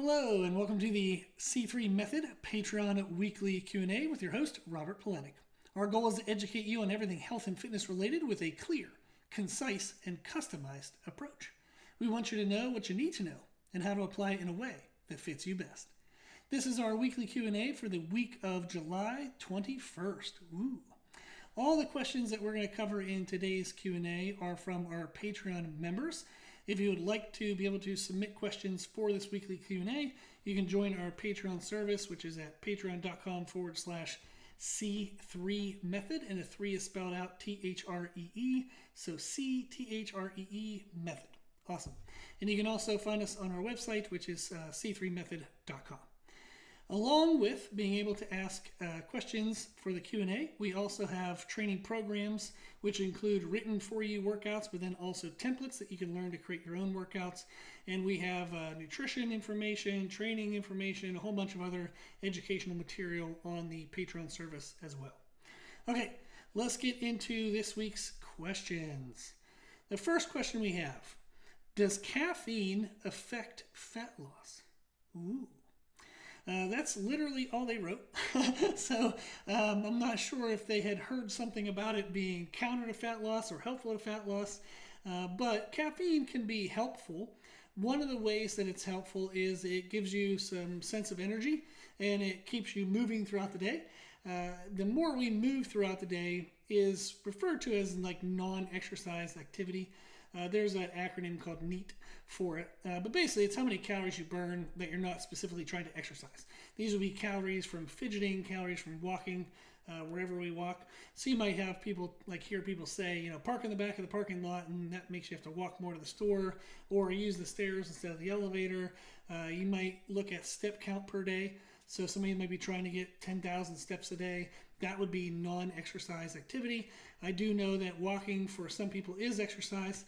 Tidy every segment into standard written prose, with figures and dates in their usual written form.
Hello and welcome to the C3 Method Patreon Weekly Q&A with your host, Robert Polenic. Our goal is to educate you on everything health and fitness related with a clear, concise, and customized approach. We want you to know what you need to know and how to apply it in a way that fits you best. This is our weekly Q&A for the week of July 21st. Ooh. All the questions that we're going to cover in today's Q&A are from our Patreon members. If you would like to be able to submit questions for this weekly Q&A, you can join our Patreon service, which is at patreon.com/C3 Method, and the 3 is spelled out T-H-R-E-E, so C-T-H-R-E-E Method. Awesome. And you can also find us on our website, which is c3method.com. Along with being able to ask questions for the Q&A, we also have training programs which include written for you workouts, but then also templates that you can learn to create your own workouts. And we have nutrition information, training information, a whole bunch of other educational material on the Patreon service as well. Okay, let's get into this week's questions. The first question we have, does caffeine affect fat loss? Ooh. That's literally all they wrote. So I'm not sure if they had heard something about it being counter to fat loss or helpful to fat loss, but caffeine can be helpful. One of the ways that it's helpful is it gives you some sense of energy and it keeps you moving throughout the day. The more we move throughout the day is referred to as like non-exercise activity. There's an acronym called NEAT for it. But basically, it's how many calories you burn that you're not specifically trying to exercise. These will be calories from fidgeting, calories from walking, wherever we walk. So you might have people, hear people say, park in the back of the parking lot, and that makes you have to walk more to the store, or use the stairs instead of the elevator. You might look at step count per day. So somebody might be trying to get 10,000 steps a day. That would be non-exercise activity. I do know that walking for some people is exercise,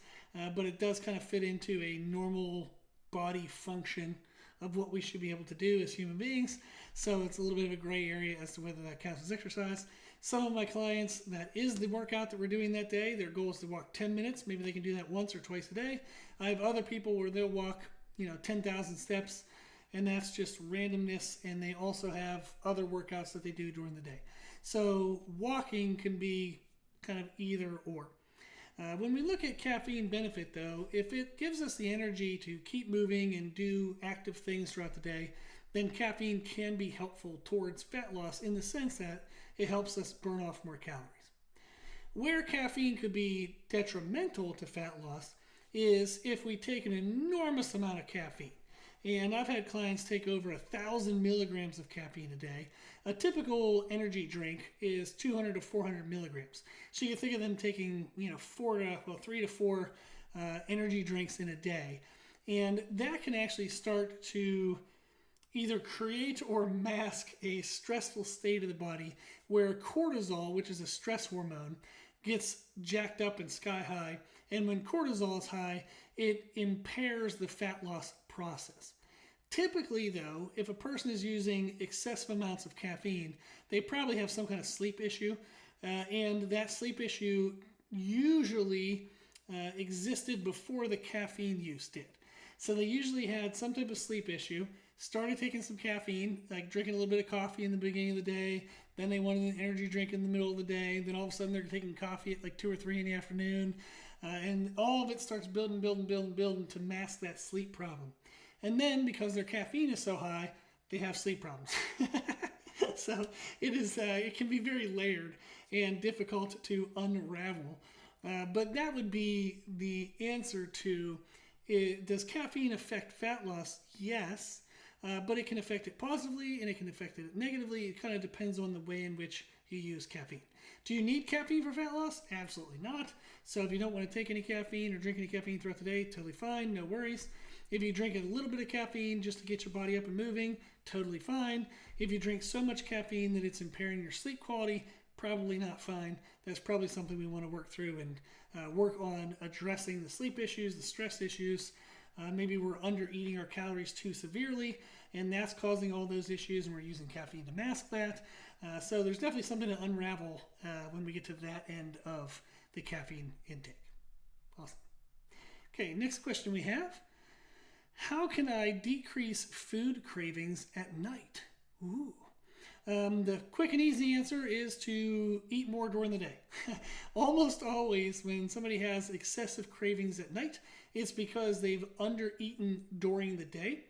but it does kind of fit into a normal body function of what we should be able to do as human beings. So it's a little bit of a gray area as to whether that counts as exercise. Some of my clients, that is the workout that we're doing that day. Their goal is to walk 10 minutes. Maybe they can do that once or twice a day. I have other people where they'll walk, 10,000 steps, and that's just randomness. And they also have other workouts that they do during the day. So walking can be kind of either or. When we look at caffeine benefit, though, if it gives us the energy to keep moving and do active things throughout the day, then caffeine can be helpful towards fat loss in the sense that it helps us burn off more calories. Where caffeine could be detrimental to fat loss is if we take an enormous amount of caffeine. And I've had clients take over 1,000 milligrams of caffeine a day. A typical energy drink is 200 to 400 milligrams. So you can think of them taking, 3 to 4 energy drinks in a day. And that can actually start to either create or mask a stressful state of the body where cortisol, which is a stress hormone, gets jacked up and sky high. And when cortisol is high, it impairs the fat loss process. Typically, though, if a person is using excessive amounts of caffeine, they probably have some kind of sleep issue. And that sleep issue usually existed before the caffeine use did. So they usually had some type of sleep issue, started taking some caffeine, like drinking a little bit of coffee in the beginning of the day, then they wanted an energy drink in the middle of the day, then all of a sudden they're taking coffee at like 2 or 3 in the afternoon, and all of it starts building to mask that sleep problem. And then because their caffeine is so high, they have sleep problems. So it can be very layered and difficult to unravel. But that would be the answer to, does caffeine affect fat loss? Yes, but it can affect it positively and it can affect it negatively. It kind of depends on the way in which you use caffeine. Do you need caffeine for fat loss? Absolutely not. So if you don't want to take any caffeine or drink any caffeine throughout the day, totally fine, no worries. If you drink a little bit of caffeine just to get your body up and moving, totally fine. If you drink so much caffeine that it's impairing your sleep quality, probably not fine. That's probably something we want to work through and work on addressing the sleep issues, the stress issues. Maybe we're under eating our calories too severely, and that's causing all those issues, and we're using caffeine to mask that. So there's definitely something to unravel when we get to that end of the caffeine intake. Awesome. Okay, next question we have. How can I decrease food cravings at night? Ooh. The quick and easy answer is to eat more during the day. Almost always, when somebody has excessive cravings at night, it's because they've undereaten during the day.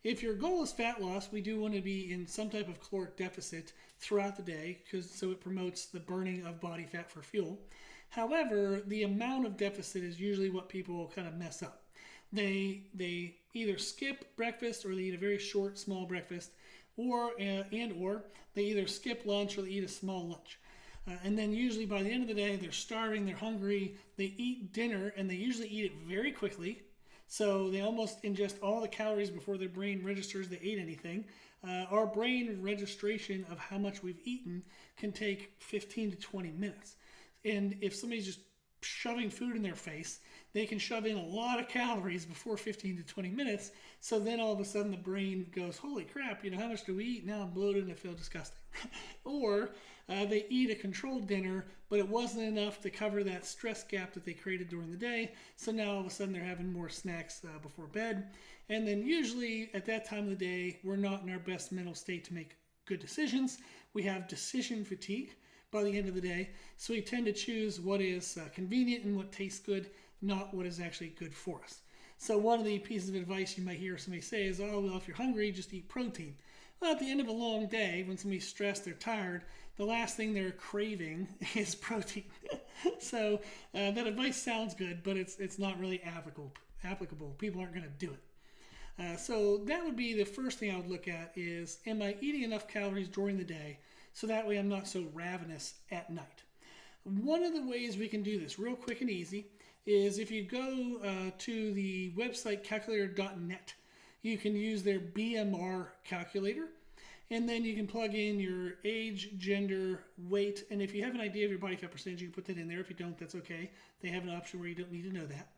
If your goal is fat loss, we do want to be in some type of caloric deficit throughout the day, so it promotes the burning of body fat for fuel. However, the amount of deficit is usually what people kind of mess up. They either skip breakfast or they eat a very short, small breakfast, or they either skip lunch or they eat a small lunch. And then usually by the end of the day, they're starving, they're hungry, they eat dinner, and they usually eat it very quickly. So they almost ingest all the calories before their brain registers they ate anything. Our brain registration of how much we've eaten can take 15 to 20 minutes. And if somebody's just shoving food in their face, they can shove in a lot of calories before 15 to 20 minutes. So then all of a sudden the brain goes, holy crap, how much do we eat? Now I'm bloated and I feel disgusting. Or they eat a controlled dinner, but it wasn't enough to cover that stress gap that they created during the day. So now all of a sudden they're having more snacks before bed. And then usually at that time of the day, we're not in our best mental state to make good decisions. We have decision fatigue by the end of the day. So we tend to choose what is convenient and what tastes good, not what is actually good for us. So one of the pieces of advice you might hear somebody say is, oh, well, if you're hungry, just eat protein. Well, at the end of a long day, when somebody's stressed, they're tired, the last thing they're craving is protein. So that advice sounds good, but it's not really applicable. People aren't going to do it. So that would be the first thing I would look at is, am I eating enough calories during the day so that way I'm not so ravenous at night? One of the ways we can do this real quick and easy is if you go to the website calculator.net, you can use their BMR calculator, and then you can plug in your age, gender, weight, and if you have an idea of your body fat percentage, you can put that in there. If you don't, that's okay. They have an option where you don't need to know that.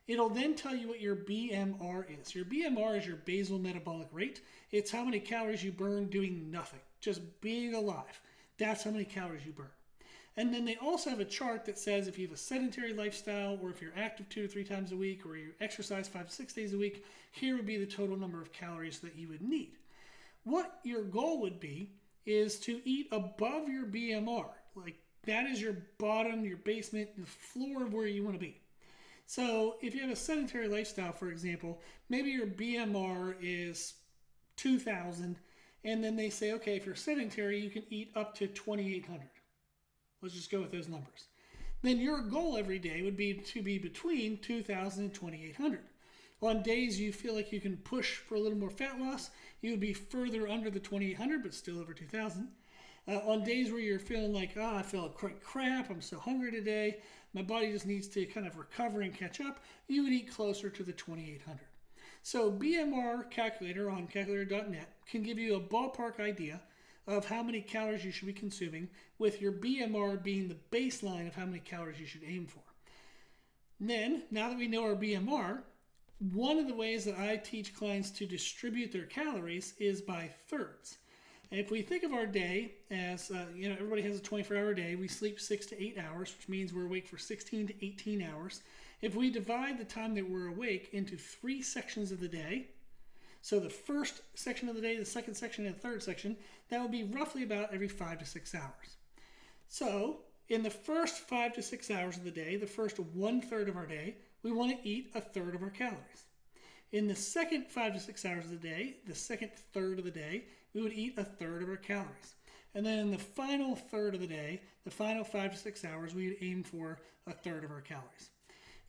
It'll then tell you what your BMR is. Your BMR is your basal metabolic rate. It's how many calories you burn doing nothing, just being alive. That's how many calories you burn. And then they also have a chart that says if you have a sedentary lifestyle or if you're active 2 to 3 times a week or you exercise 5 to 6 days a week, here would be the total number of calories that you would need. What your goal would be is to eat above your BMR. Like that is your bottom, your basement, the floor of where you want to be. So if you have a sedentary lifestyle, for example, maybe your BMR is 2,000, and then they say, okay, if you're sedentary, you can eat up to 2,800. Let's just go with those numbers. Then your goal every day would be to be between 2,000 and 2,800. On days you feel like you can push for a little more fat loss, you would be further under the 2,800, but still over 2,000. On days where you're feeling like, I feel like crap, I'm so hungry today, my body just needs to kind of recover and catch up, you would eat closer to the 2,800. So BMR calculator on calculator.net can give you a ballpark idea of how many calories you should be consuming, with your BMR being the baseline of how many calories you should aim for. Then, now that we know our BMR, one of the ways that I teach clients to distribute their calories is by thirds. If we think of our day as, everybody has a 24-hour day. We sleep 6 to 8 hours, which means we're awake for 16 to 18 hours. If we divide the time that we're awake into 3 sections of the day, so the first section of the day, the second section, and the third section, that would be roughly about every 5 to 6 hours. So in the first 5 to 6 hours of the day, the first 1/3 of our day, we want to eat 1/3 of our calories. In the second 5 to 6 hours of the day, the second third of the day, we would eat 1/3 of our calories. And then in the final third of the day, the final 5 to 6 hours, we would aim for 1/3 of our calories.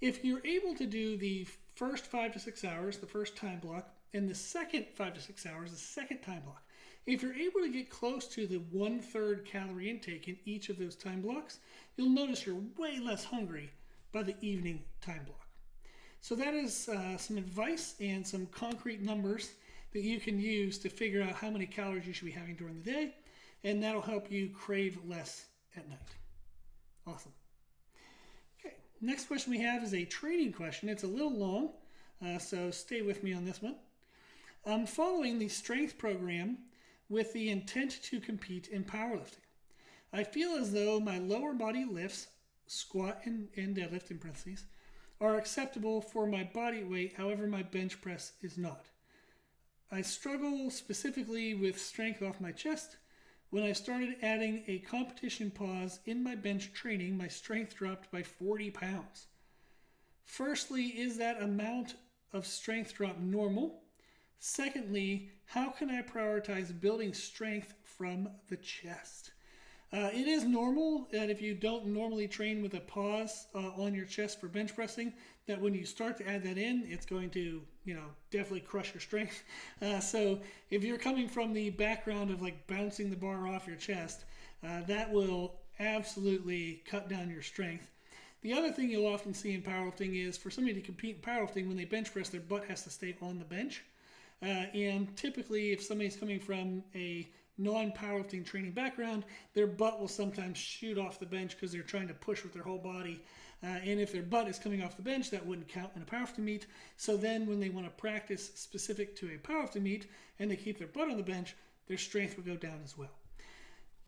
If you're able to do the first 5 to 6 hours, the first time block, and the second 5 to 6 hours, the second time block, if you're able to get close to the 1/3 calorie intake in each of those time blocks, you'll notice you're way less hungry by the evening time block. So that is some advice and some concrete numbers that you can use to figure out how many calories you should be having during the day, and that'll help you crave less at night. Awesome. Okay, next question we have is a training question. It's a little long, so stay with me on this one. I'm following the strength program with the intent to compete in powerlifting. I feel as though my lower body lifts, squat and deadlift in parentheses, are acceptable for my body weight, however my bench press is not. I struggle specifically with strength off my chest. When I started adding a competition pause in my bench training, my strength dropped by 40 pounds. Firstly, is that amount of strength drop normal? Secondly, how can I prioritize building strength from the chest? It is normal that if you don't normally train with a pause on your chest for bench pressing, that when you start to add that in, it's going to, definitely crush your strength. So if you're coming from the background of like bouncing the bar off your chest, that will absolutely cut down your strength. The other thing you'll often see in powerlifting is for somebody to compete in powerlifting, when they bench press, their butt has to stay on the bench. And typically, if somebody's coming from a non-powerlifting training background, their butt will sometimes shoot off the bench because they're trying to push with their whole body. And if their butt is coming off the bench, that wouldn't count in a powerlifting meet. So then when they want to practice specific to a powerlifting meet and they keep their butt on the bench, their strength will go down as well.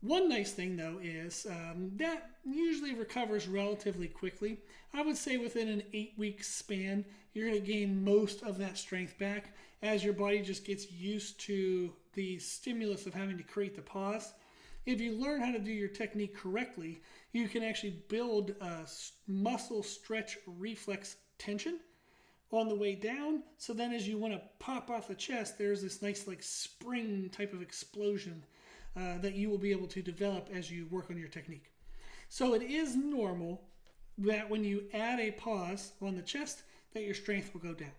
One nice thing, though, is that usually recovers relatively quickly. I would say within an 8-week span, you're going to gain most of that strength back as your body just gets used to the stimulus of having to create the pause. If you learn how to do your technique correctly, you can actually build a muscle stretch reflex tension on the way down. So then as you want to pop off the chest, there's this nice like spring type of explosion that you will be able to develop as you work on your technique. So it is normal that when you add a pause on the chest, that your strength will go down.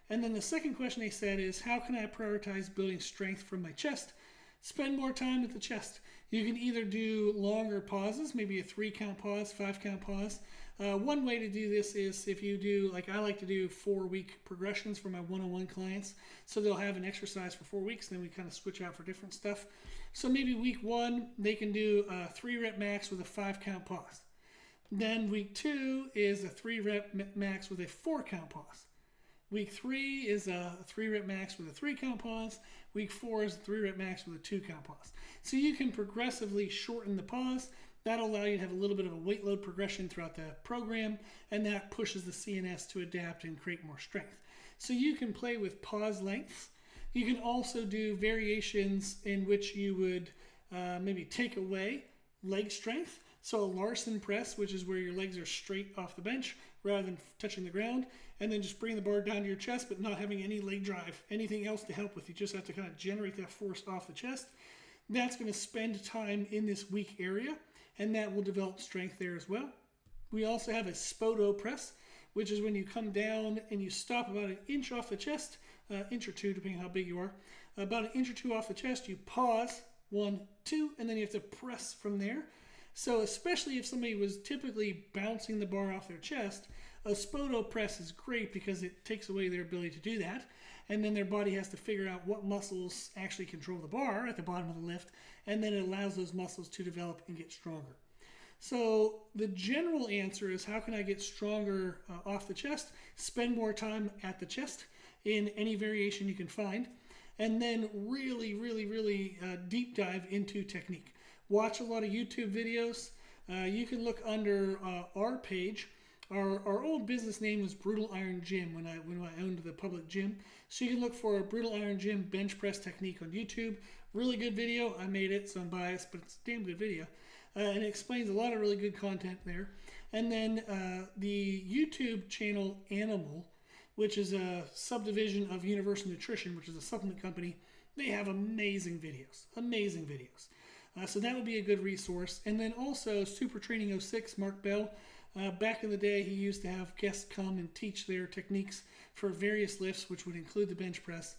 And then the second question they said is, how can I prioritize building strength from my chest? Spend more time at the chest. You can either do longer pauses, maybe a 3-count pause, 5-count pause. One way to do this is if you do, like I like to do 4-week progressions for my one-on-one clients. So they'll have an exercise for 4 weeks, and then we kind of switch out for different stuff. So maybe week 1, they can do a 3-rep max with a 5-count pause. Then week 2 is a 3-rep max with a 4-count pause. Week 3 is a 3-rep max with a 3-count pause. Week 4 is a 3-rep max with a 2-count pause. So you can progressively shorten the pause. That'll allow you to have a little bit of a weight load progression throughout the program, and that pushes the CNS to adapt and create more strength. So you can play with pause lengths. You can also do variations in which you would maybe take away leg strength. So a Larson press, which is where your legs are straight off the bench rather than touching the ground, and then just bring the bar down to your chest, but not having any leg drive, anything else to help with. You just have to kind of generate that force off the chest. That's going to spend time in this weak area, and that will develop strength there as well. We also have a Spoto press, which is when you come down and you stop about an inch off the chest, inch or two, depending on how big you are. About an inch or two off the chest, you pause, 1, 2, and then you have to press from there. So especially if somebody was typically bouncing the bar off their chest, a Spoto press is great because it takes away their ability to do that. And then their body has to figure out what muscles actually control the bar at the bottom of the lift, and then it allows those muscles to develop and get stronger. So the general answer is, how can I get stronger off the chest? Spend more time at the chest in any variation you can find, and then really, really, really deep dive into technique. Watch a lot of YouTube videos. You can look under our page. Our old business name was Brutal Iron Gym when I owned the public gym. So you can look for Brutal Iron Gym bench press technique on YouTube. Really good video. I made it, so I'm biased, but it's a damn good video. And it explains a lot of really good content there. And then the YouTube channel Animal, which is a subdivision of Universal Nutrition, which is a supplement company. They have amazing videos. Amazing videos. So that would be a good resource. And then also Super Training 06, Mark Bell. Back in the day, he used to have guests come and teach their techniques for various lifts, which would include the bench press.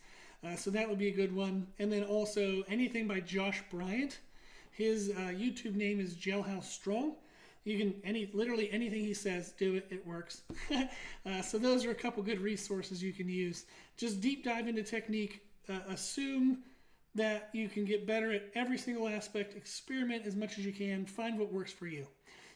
So that would be a good one. And then also anything by Josh Bryant. His YouTube name is Jailhouse Strong. You can literally anything he says, do it. It works. So those are a couple good resources you can use. Just deep dive into technique. Assume that you can get better at every single aspect. Experiment as much as you can. Find what works for you.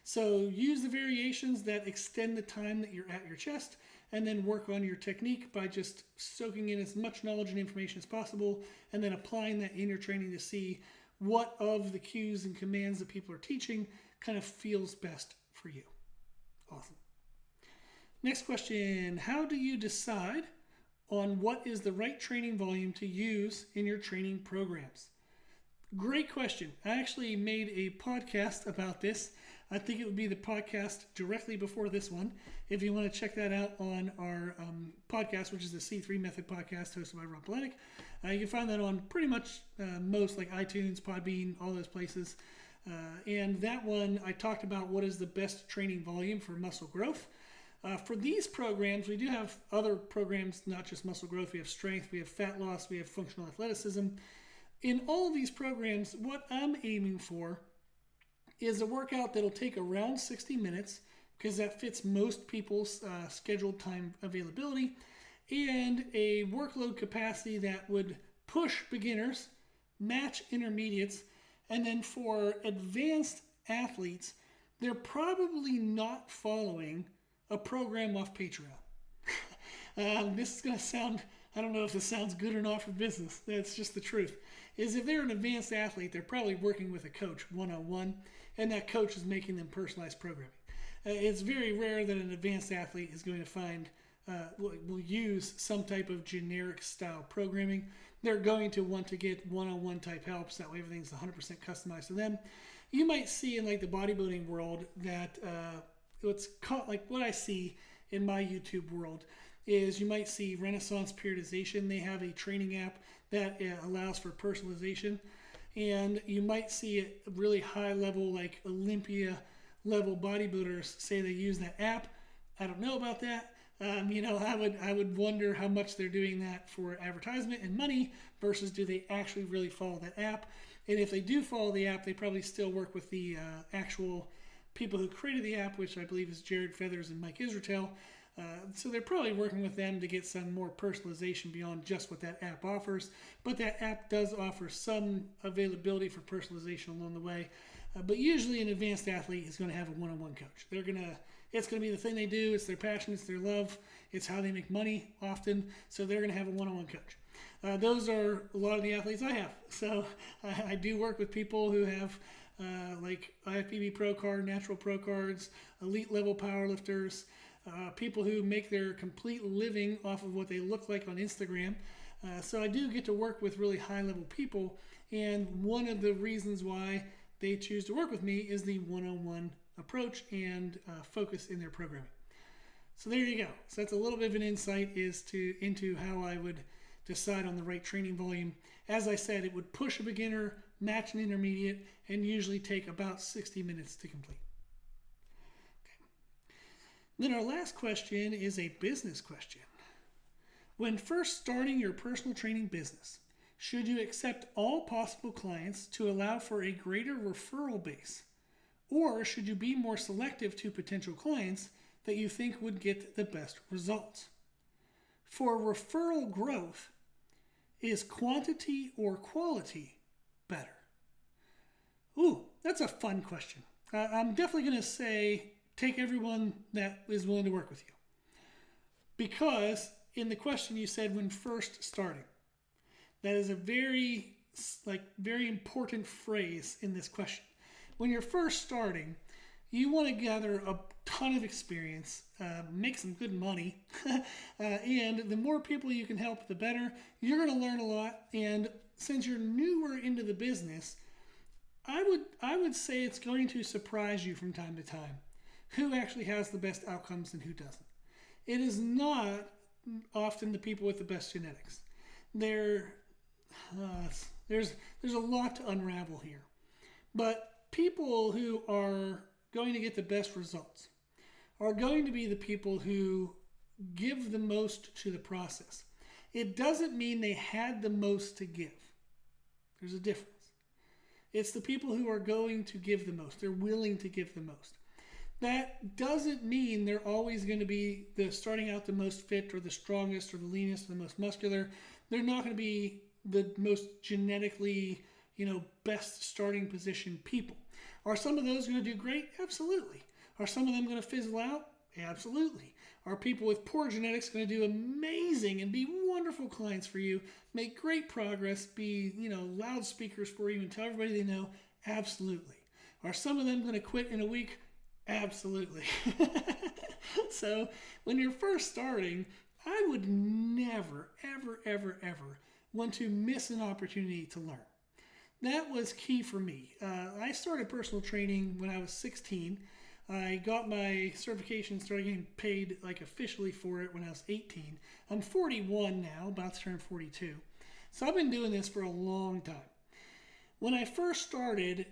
So use the variations that extend the time that you're at your chest, and then work on your technique by just soaking in as much knowledge and information as possible, and then applying that in your training to see what of the cues and commands that people are teaching kind of feels best for you. Awesome. Next question. How do you decide on what is the right training volume to use in your training programs? Great question. I actually made a podcast about this. I think it would be the podcast directly before this one. If you want to check that out on our podcast, which is the C3 Method podcast hosted by Rob Polenic, you can find that on pretty much most, like iTunes, Podbean, all those places. And that one, I talked about what is the best training volume for muscle growth. For these programs, we do have other programs, not just muscle growth. We have strength, we have fat loss, we have functional athleticism. In all of these programs, what I'm aiming for is a workout that'll take around 60 minutes, because that fits most people's scheduled time availability, and a workload capacity that would push beginners, match intermediates, and then for advanced athletes, they're probably not following a program off Patreon. This is going to sound, I don't know if this sounds good or not for business. That's just the truth. Is if they're an advanced athlete, they're probably working with a coach one-on-one, and that coach is making them personalized programming. It's very rare that an advanced athlete is going to find, will use some type of generic style programming. They're going to want to get one-on-one type helps. That way everything's 100% customized to them. You might see in like the bodybuilding world that what's called, like what I see in my YouTube world is you might see Renaissance Periodization. They have a training app that allows for personalization. And you might see it really high level, like Olympia level bodybuilders say they use that app. I don't know about that. I would wonder how much they're doing that for advertisement and money versus do they actually really follow that app. And if they do follow the app, they probably still work with the actual people who created the app, which I believe is Jared Feathers and Mike Israetel. So they're probably working with them to get some more personalization beyond just what that app offers. But that app does offer some availability for personalization along the way. But usually an advanced athlete is going to have a one-on-one coach. It's going to be the thing they do. It's their passion. It's their love. It's how they make money often. So they're going to have a one-on-one coach. Those are a lot of the athletes I have. So I do work with people who have like IFBB Pro Card, Natural Pro Cards, elite level powerlifters, people who make their complete living off of what they look like on Instagram. So I do get to work with really high-level people, and one of the reasons why they choose to work with me is the one-on-one approach and focus in their programming. So there you go. So that's a little bit of an insight into how I would decide on the right training volume. As I said, it would push a beginner, match an intermediate, and usually take about 60 minutes to complete. Then our last question is a business question. When first starting your personal training business, should you accept all possible clients to allow for a greater referral base? Or should you be more selective to potential clients that you think would get the best results? For referral growth, is quantity or quality better? Ooh, that's a fun question. I'm definitely going to say take everyone that is willing to work with you. Because in the question you said when first starting. That is a very important phrase in this question. When you're first starting, you want to gather a ton of experience, make some good money, and the more people you can help, the better. You're going to learn a lot, and since you're newer into the business, I would say it's going to surprise you from time to time who actually has the best outcomes and who doesn't. It is not often the people with the best genetics. There's a lot to unravel here. But people who are going to get the best results are going to be the people who give the most to the process. It doesn't mean they had the most to give. There's a difference. It's the people who are going to give the most. They're willing to give the most. That doesn't mean they're always going to be starting out the most fit or the strongest or the leanest or the most muscular. They're not going to be the most genetically, best starting position people. Are some of those going to do great? Absolutely. Are some of them going to fizzle out? Absolutely. Are people with poor genetics going to do amazing and be wonderful clients for you, make great progress, be, loudspeakers for you and tell everybody they know? Absolutely. Are some of them going to quit in a week? Absolutely. So when you're first starting, I would never, ever, ever, ever want to miss an opportunity to learn. That was key for me. I started personal training when I was 16. I got my certification, started getting paid like officially for it when I was 18. I'm 41 now, about to turn 42. So I've been doing this for a long time. When I first started,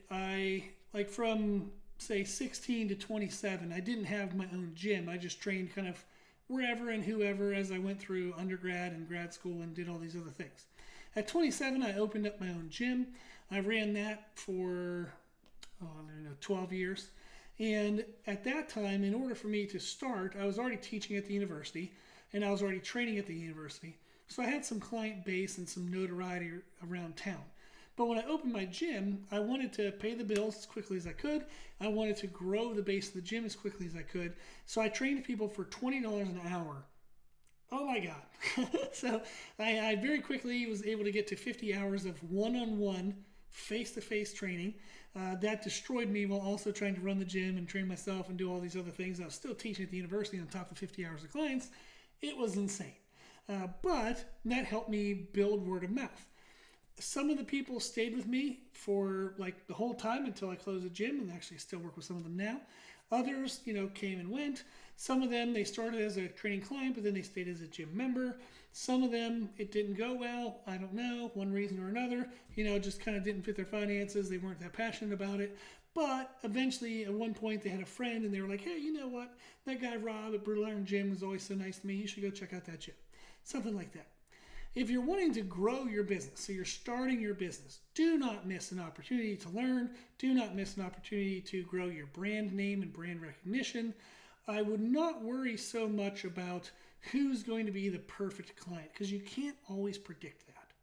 from say 16 to 27, I didn't have my own gym. I just trained kind of wherever and whoever as I went through undergrad and grad school and did all these other things. At 27, I opened up my own gym. I ran that for 12 years. And at that time, in order for me to start, I was already teaching at the university and I was already training at the university. So I had some client base and some notoriety around town. But when I opened my gym, I wanted to pay the bills as quickly as I could. I wanted to grow the base of the gym as quickly as I could. So I trained people for $20 an hour. Oh my God. So I very quickly was able to get to 50 hours of one-on-one, face-to-face training. That destroyed me while also trying to run the gym and train myself and do all these other things. I was still teaching at the university on top of 50 hours of clients. It was insane. But that helped me build word of mouth. Some of the people stayed with me for like the whole time until I closed the gym, and actually still work with some of them now. Others, came and went. Some of them, they started as a training client, but then they stayed as a gym member. Some of them, it didn't go well. I don't know, one reason or another. Just kind of didn't fit their finances. They weren't that passionate about it. But eventually, at one point, they had a friend, and they were like, hey, you know what? That guy Rob at Brutal Iron Gym was always so nice to me. You should go check out that gym. Something like that. If you're wanting to grow your business, so you're starting your business, do not miss an opportunity to learn. Do not miss an opportunity to grow your brand name and brand recognition. I would not worry so much about who's going to be the perfect client because you can't always predict that.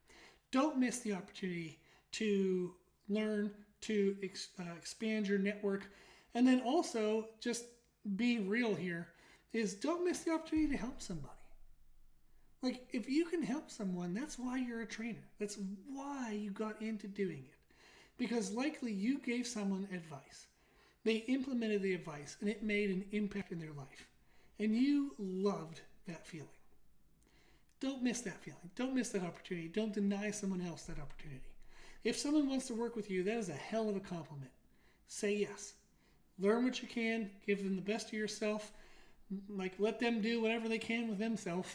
Don't miss the opportunity to learn, to expand your network. And then also, just being real here, is don't miss the opportunity to help somebody. Like, if you can help someone, that's why you're a trainer. That's why you got into doing it. Because likely you gave someone advice. They implemented the advice and it made an impact in their life. And you loved that feeling. Don't miss that feeling. Don't miss that opportunity. Don't deny someone else that opportunity. If someone wants to work with you, that is a hell of a compliment. Say yes. Learn what you can. Give them the best of yourself. Let them do whatever they can with themselves,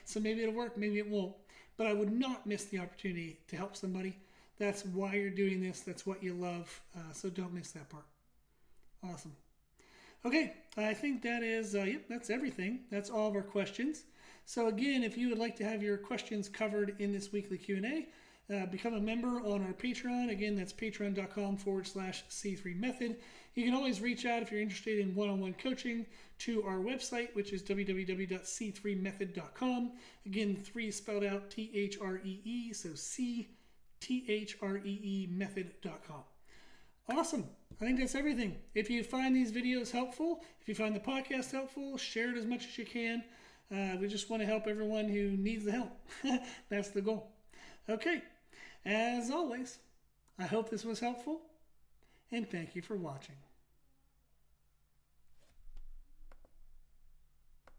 so maybe it'll work, maybe it won't. But I would not miss the opportunity to help somebody. That's why you're doing this. That's what you love. So don't miss that part. Awesome. Okay, I think that is, that's everything. That's all of our questions. So again, if you would like to have your questions covered in this weekly Q&A, become a member on our Patreon. Again, that's patreon.com/C3Method. You can always reach out if you're interested in one-on-one coaching to our website, which is www.c3method.com. Again, 3 spelled out T-H-R-E-E, so C-T-H-R-E-E method.com. Awesome. I think that's everything. If you find these videos helpful, if you find the podcast helpful, share it as much as you can. We just want to help everyone who needs the help. That's the goal. Okay. As always, I hope this was helpful, and thank you for watching.